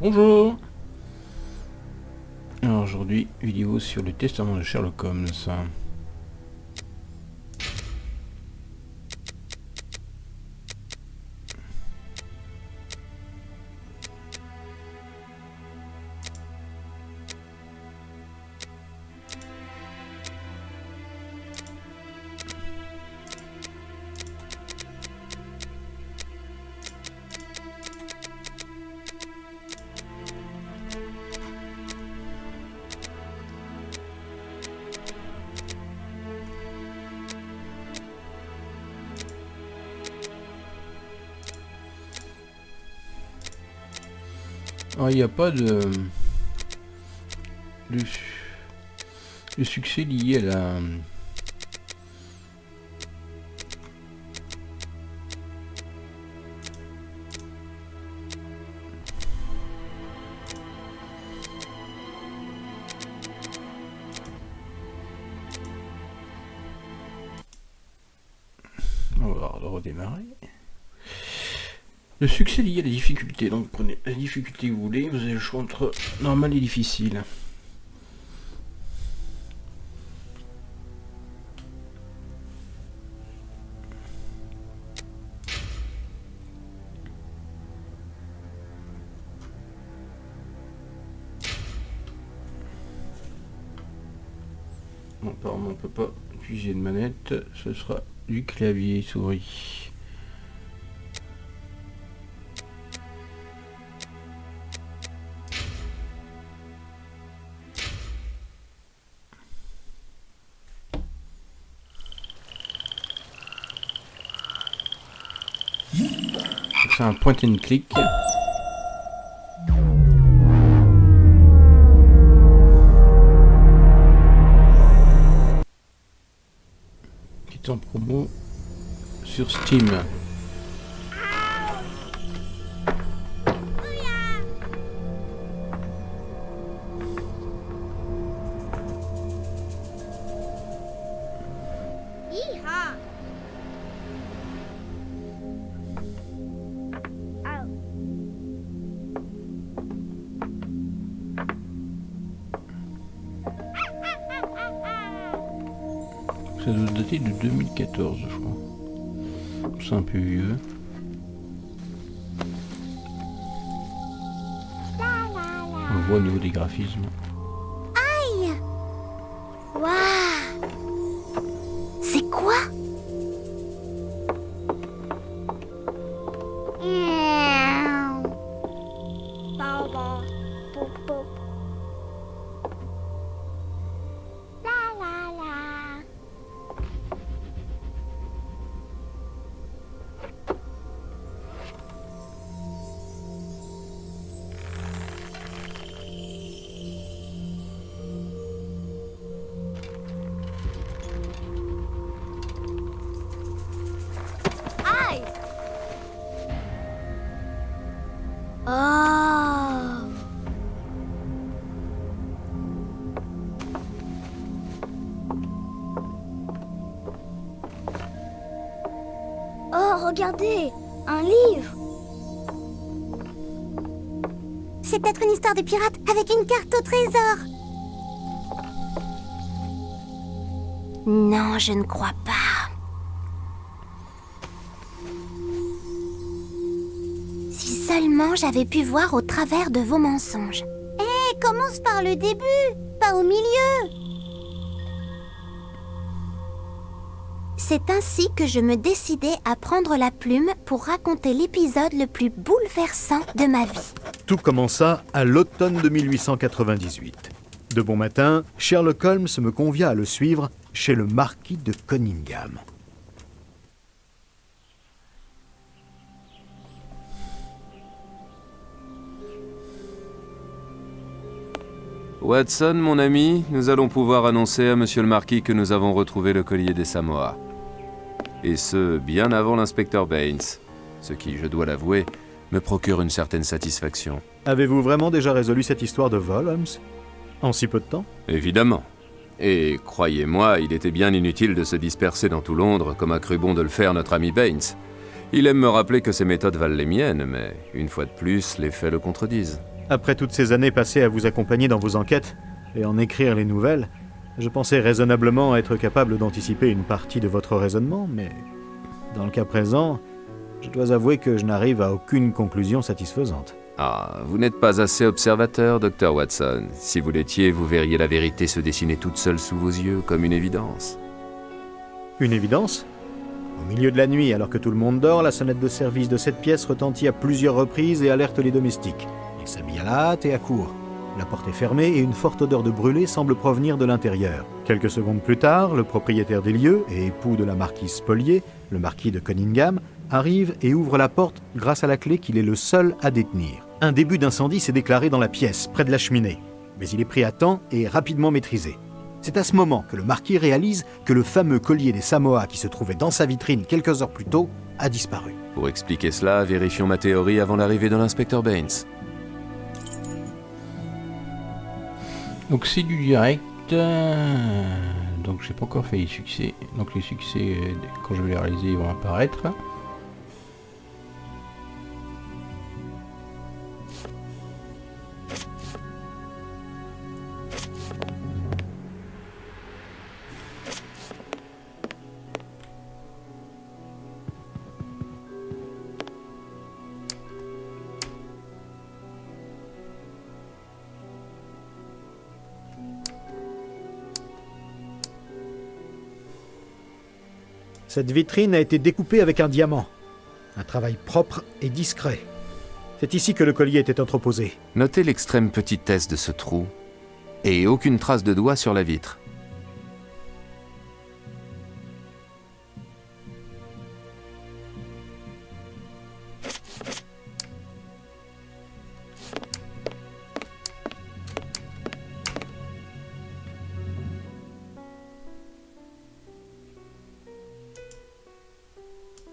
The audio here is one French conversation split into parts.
Bonjour. Alors aujourd'hui, vidéo sur le testament de Sherlock Holmes. Alors il n'y a pas de succès lié à la on va redémarrer. Le succès lié à la difficulté, donc prenez la difficulté que vous voulez, vous avez le choix entre normal et difficile. Bon, apparemment on peut pas utiliser de manette, ce sera du clavier souris. C'est un point and click. Qui est en promo sur Steam. Ça doit dater de 2014, je crois. C'est un peu vieux. On le voit au niveau des graphismes. Aïe! Waouh! C'est quoi? Oh! Oh, regardez! Un livre! C'est peut-être une histoire de pirate avec une carte au trésor! Non, je ne crois pas. Si seulement j'avais pu voir au travers de vos mensonges. Hé, commence par le début, pas au milieu. C'est ainsi que je me décidai à prendre la plume pour raconter l'épisode le plus bouleversant de ma vie. Tout commença à l'automne de 1898. De bon matin, Sherlock Holmes me convia à le suivre chez le marquis de Cunningham. Watson, mon ami, nous allons pouvoir annoncer à monsieur le marquis que nous avons retrouvé le collier des Samoa. Et ce, bien avant l'inspecteur Baines, ce qui, je dois l'avouer, me procure une certaine satisfaction. Avez-vous vraiment déjà résolu cette histoire de vol, Holmes? En si peu de temps? Évidemment. Et croyez-moi, il était bien inutile de se disperser dans tout Londres comme a cru bon de le faire notre ami Baines. Il aime me rappeler que ses méthodes valent les miennes, mais une fois de plus, les faits le contredisent. Après toutes ces années passées à vous accompagner dans vos enquêtes et en écrire les nouvelles, je pensais raisonnablement être capable d'anticiper une partie de votre raisonnement, mais dans le cas présent, je dois avouer que je n'arrive à aucune conclusion satisfaisante. Ah, vous n'êtes pas assez observateur, Dr. Watson. Si vous l'étiez, vous verriez la vérité se dessiner toute seule sous vos yeux, comme une évidence. Une évidence ? Au milieu de la nuit, alors que tout le monde dort, la sonnette de service de cette pièce retentit à plusieurs reprises et alerte les domestiques. Ils s'habillent à la hâte et à court. La porte est fermée et une forte odeur de brûlé semble provenir de l'intérieur. Quelques secondes plus tard, le propriétaire des lieux et époux de la marquise Spolier, le marquis de Cunningham, arrive et ouvre la porte grâce à la clé qu'il est le seul à détenir. Un début d'incendie s'est déclaré dans la pièce, près de la cheminée, mais il est pris à temps et rapidement maîtrisé. C'est à ce moment que le marquis réalise que le fameux collier des Samoa qui se trouvait dans sa vitrine quelques heures plus tôt a disparu. Pour expliquer cela, vérifions ma théorie avant l'arrivée de l'inspecteur Baines. Donc c'est du direct. Donc j'ai pas encore fait les succès. Donc les succès, quand je vais les réaliser, ils vont apparaître. Cette vitrine a été découpée avec un diamant. Un travail propre et discret. C'est ici que le collier était entreposé. Notez l'extrême petitesse de ce trou et aucune trace de doigt sur la vitre.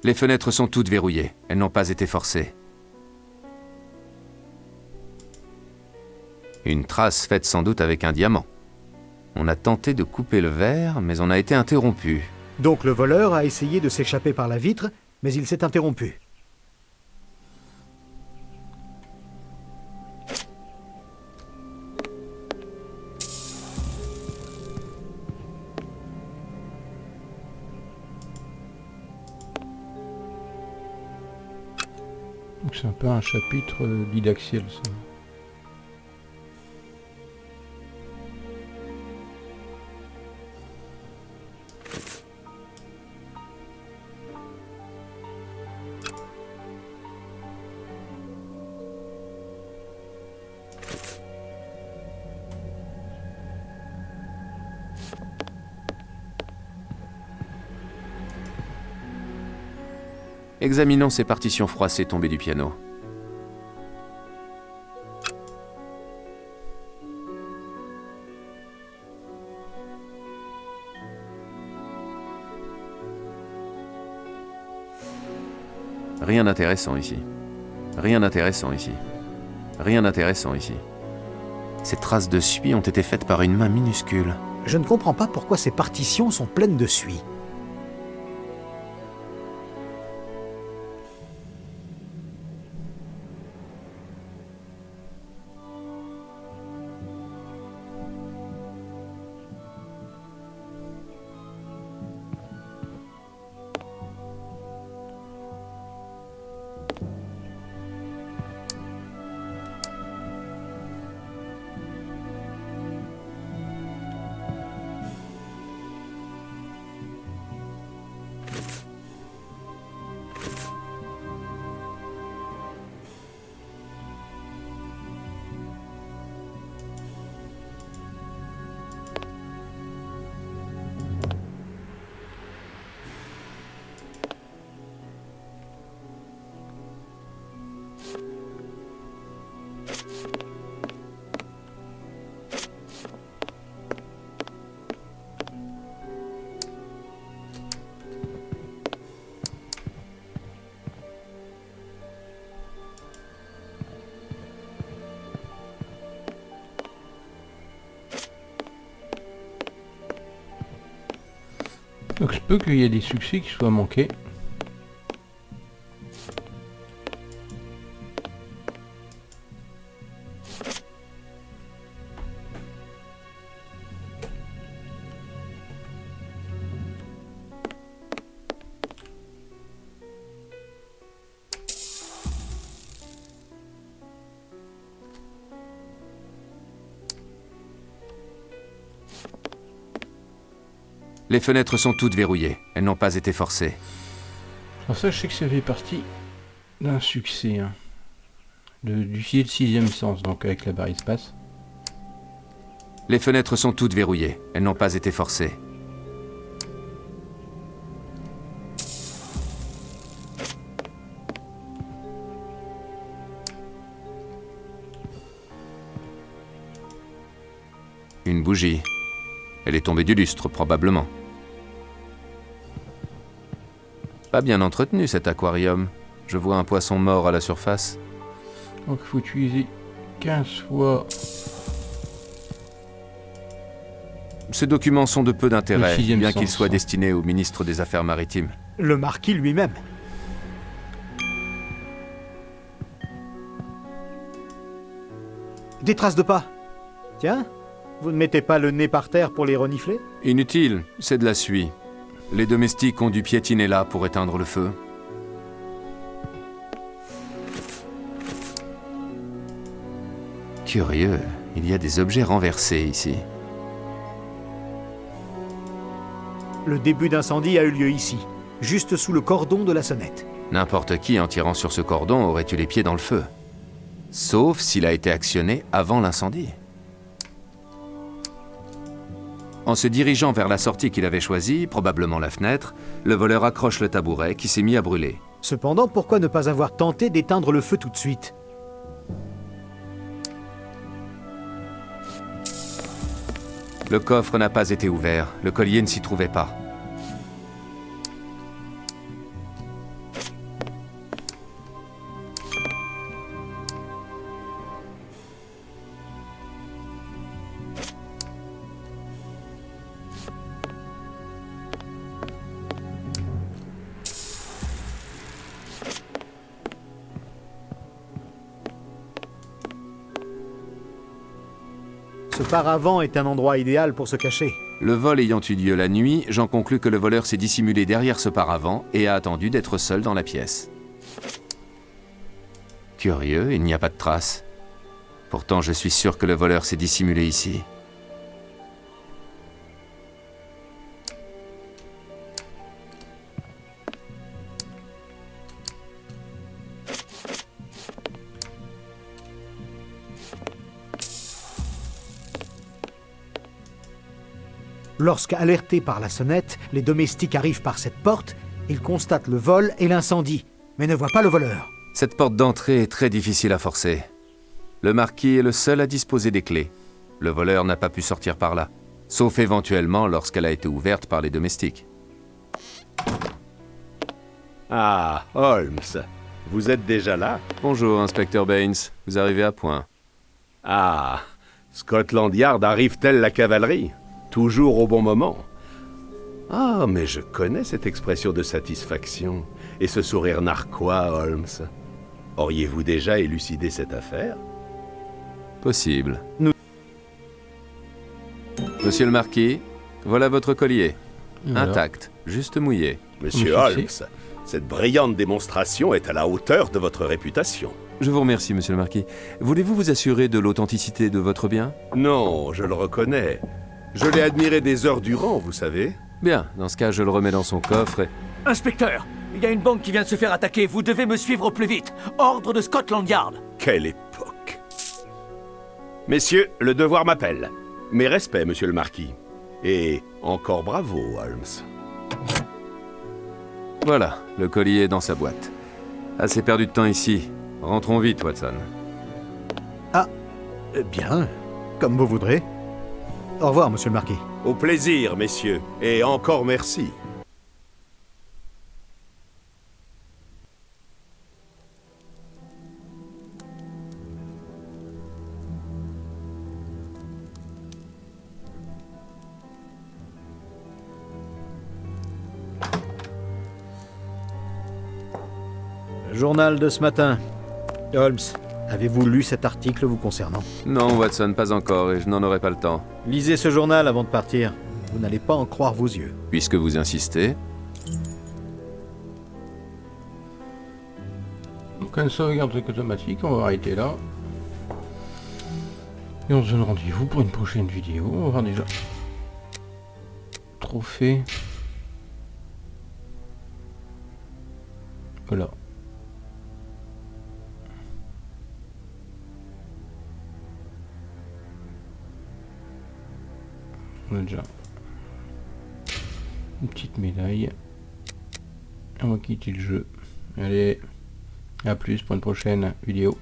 Les fenêtres sont toutes verrouillées. Elles n'ont pas été forcées. Une trace faite sans doute avec un diamant. On a tenté de couper le verre, mais on a été interrompu. Donc le voleur a essayé de s'échapper par la vitre, mais il s'est interrompu. Donc c'est un peu un chapitre didactiel, ça. Examinons ces partitions froissées tombées du piano. Rien d'intéressant ici. Rien d'intéressant ici. Rien d'intéressant ici. Ces traces de suie ont été faites par une main minuscule. Je ne comprends pas pourquoi ces partitions sont pleines de suie. Donc je peux qu'il y ait des succès qui soient manqués. Les fenêtres sont toutes verrouillées. Elles n'ont pas été forcées. Alors ça, je sais que ça fait partie d'un succès. Hein. D'utiliser le sixième sens, donc avec la barre espace. Les fenêtres sont toutes verrouillées. Elles n'ont pas été forcées. Une bougie. Elle est tombée du lustre, probablement. Pas bien entretenu, cet aquarium. Je vois un poisson mort à la surface. Donc il faut utiliser 15 fois... Ces documents sont de peu d'intérêt, Le sixième bien sens, qu'ils soient hein. destinés au ministre des Affaires maritimes. Le marquis lui-même. Des traces de pas. Tiens, vous ne mettez pas le nez par terre pour les renifler? Inutile, c'est de la suie. Les domestiques ont dû piétiner là pour éteindre le feu. Curieux, il y a des objets renversés ici. Le début d'incendie a eu lieu ici, juste sous le cordon de la sonnette. N'importe qui en tirant sur ce cordon aurait eu les pieds dans le feu. Sauf s'il a été actionné avant l'incendie. En se dirigeant vers la sortie qu'il avait choisie, probablement la fenêtre, le voleur accroche le tabouret qui s'est mis à brûler. Cependant, pourquoi ne pas avoir tenté d'éteindre le feu tout de suite? Le coffre n'a pas été ouvert, le collier ne s'y trouvait pas. Ce paravent est un endroit idéal pour se cacher. Le vol ayant eu lieu la nuit, j'en conclus que le voleur s'est dissimulé derrière ce paravent et a attendu d'être seul dans la pièce. Curieux, il n'y a pas de traces. Pourtant, je suis sûr que le voleur s'est dissimulé ici. Lorsqu'alertés par la sonnette, les domestiques arrivent par cette porte, ils constatent le vol et l'incendie, mais ne voient pas le voleur. Cette porte d'entrée est très difficile à forcer. Le marquis est le seul à disposer des clés. Le voleur n'a pas pu sortir par là, sauf éventuellement lorsqu'elle a été ouverte par les domestiques. Ah, Holmes, vous êtes déjà là? Bonjour, inspecteur Baines. Vous arrivez à point. Ah, Scotland Yard arrive telle la cavalerie? Toujours au bon moment. Ah, mais je connais cette expression de satisfaction et ce sourire narquois, Holmes. Auriez-vous déjà élucidé cette affaire? Possible. Monsieur le marquis, voilà votre collier. Voilà. Intact, juste mouillé. Monsieur Monsieur Holmes, cette brillante démonstration est à la hauteur de votre réputation. Je vous remercie, monsieur le marquis. Voulez-vous vous assurer de l'authenticité de votre bien? Non, je le reconnais. Je l'ai admiré des heures durant, vous savez. Bien, dans ce cas, je le remets dans son coffre et... Inspecteur, il y a une banque qui vient de se faire attaquer. Vous devez me suivre au plus vite. Ordre de Scotland Yard. Quelle époque! Messieurs, le devoir m'appelle. Mes respects, monsieur le marquis. Et encore bravo, Holmes. Voilà, le collier est dans sa boîte. Assez perdu de temps ici. Rentrons vite, Watson. Bien, comme vous voudrez. Au revoir, monsieur le marquis. Au plaisir, messieurs. Et encore merci. Journal de ce matin. Holmes, avez-vous lu cet article vous concernant? Non, Watson, pas encore, et je n'en aurai pas le temps. Lisez ce journal avant de partir. Vous n'allez pas en croire vos yeux. Puisque vous insistez... Donc une sauvegarde automatique, on va arrêter là. Et on se donne rendez-vous pour une prochaine vidéo. On va voir déjà trophée. Voilà. On a déjà une petite médaille. On va quitter le jeu. Allez, à plus pour une prochaine vidéo.